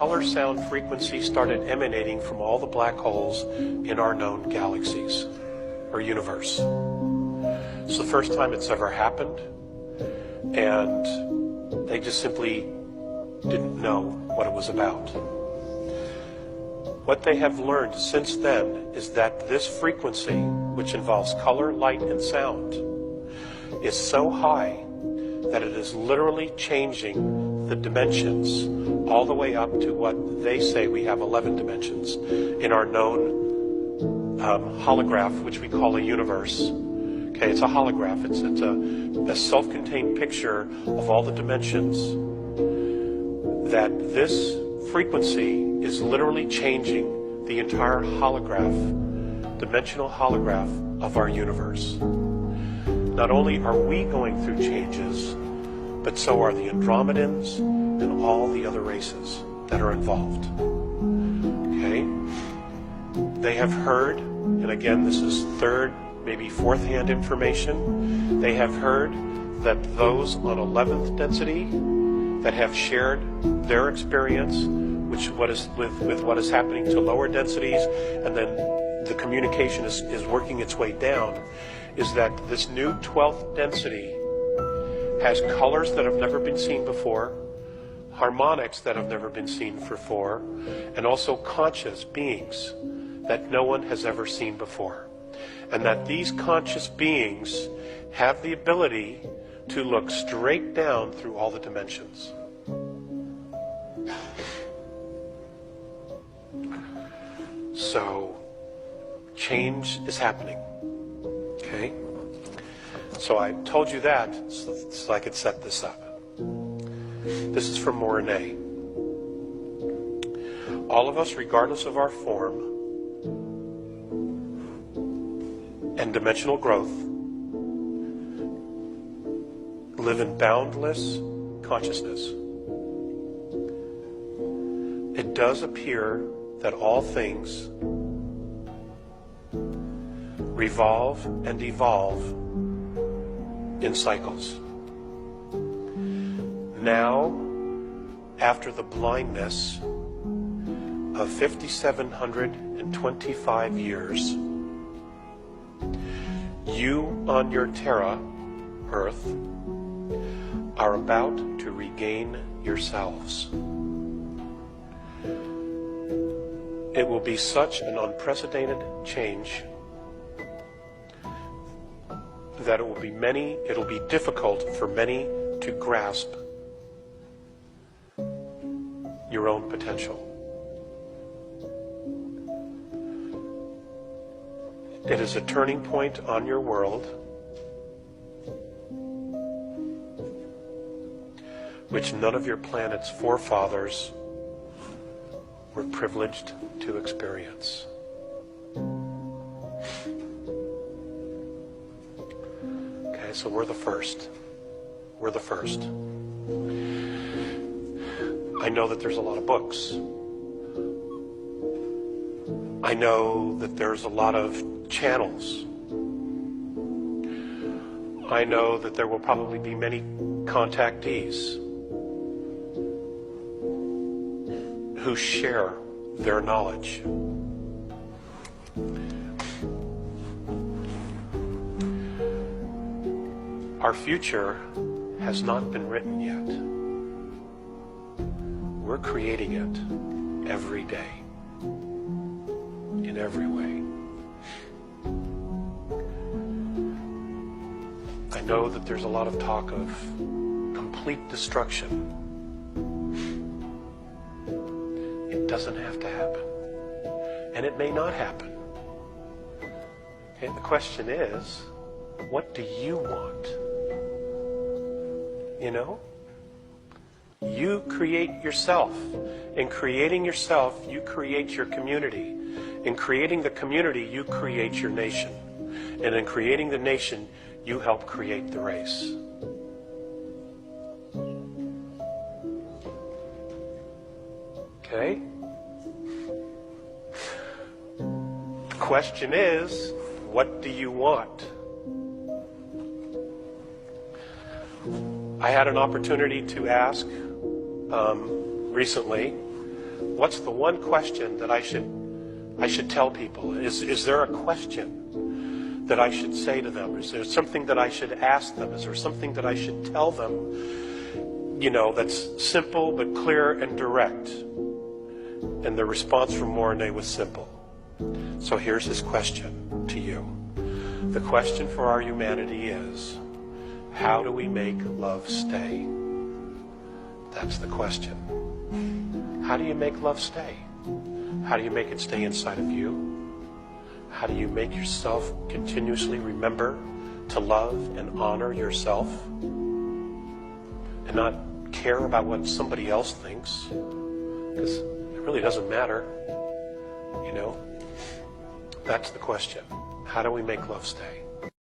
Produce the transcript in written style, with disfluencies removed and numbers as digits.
color sound frequency started emanating from all the black holes in our known galaxies or universe. It's the first time it's ever happened, and they just simply didn't know what it was about. What they have learned since then is that this frequency, which involves color, light, and sound, is so high that it is literally changing the dimensions all the way up to what they say we have 11 dimensions in our known holograph, which we call a universe. Okay, it's a holograph. It's a self-contained picture of all the dimensions. That this frequency is literally changing the entire holograph, dimensional holograph of our universe. Not only are we going through changes, but so are the Andromedans and all the other races that are involved. Okay? They have heard, and again, this is third, maybe fourth-hand information, they have heard that those on 11th density that have shared their experience with what is happening to lower densities, and then the communication is working its way down, is that this new 12th density has colors that have never been seen before, harmonics that have never been seen before, and also conscious beings that no one has ever seen before. And that these conscious beings have the ability to look straight down through all the dimensions. So, change is happening. Okay? So I told you that so I could set this up. This is from Morine. All of us, regardless of our form and dimensional growth, live in boundless consciousness. It does appear that all things revolve and evolve in cycles. Now, after the blindness of 5,725 years, you on your Terra, Earth, are about to regain yourselves. It will be such an unprecedented change that it'll be difficult for many to grasp your own potential. It is a turning point on your world which none of your planet's forefathers were privileged to experience. Okay, so we're the first. We're the first. I know that there's a lot of books. I know that there's a lot of channels. I know that there will probably be many contactees who share their knowledge. Our future has not been written yet. We're creating it every day, in every way. I know that there's a lot of talk of complete destruction. It doesn't have to happen. And it may not happen. And the question is, what do you want? You know? You create yourself. In creating yourself, you create your community. In creating the community, you create your nation. And in creating the nation, you help create the race. Okay? The question is, what do you want? I had an opportunity to ask recently What's the one question that I should tell people? Is there a question that I should say to them? Is there something that I should ask them? Is there something that I should tell them, that's simple but clear and direct? And the response from Mornay was simple. So here's his question to you. The question for our humanity is, how do we make love stay? That's the question. How do you make love stay? How do you make it stay inside of you? How do you make yourself continuously remember to love and honor yourself and not care about what somebody else thinks? Because it really doesn't matter, That's the question. How do we make love stay?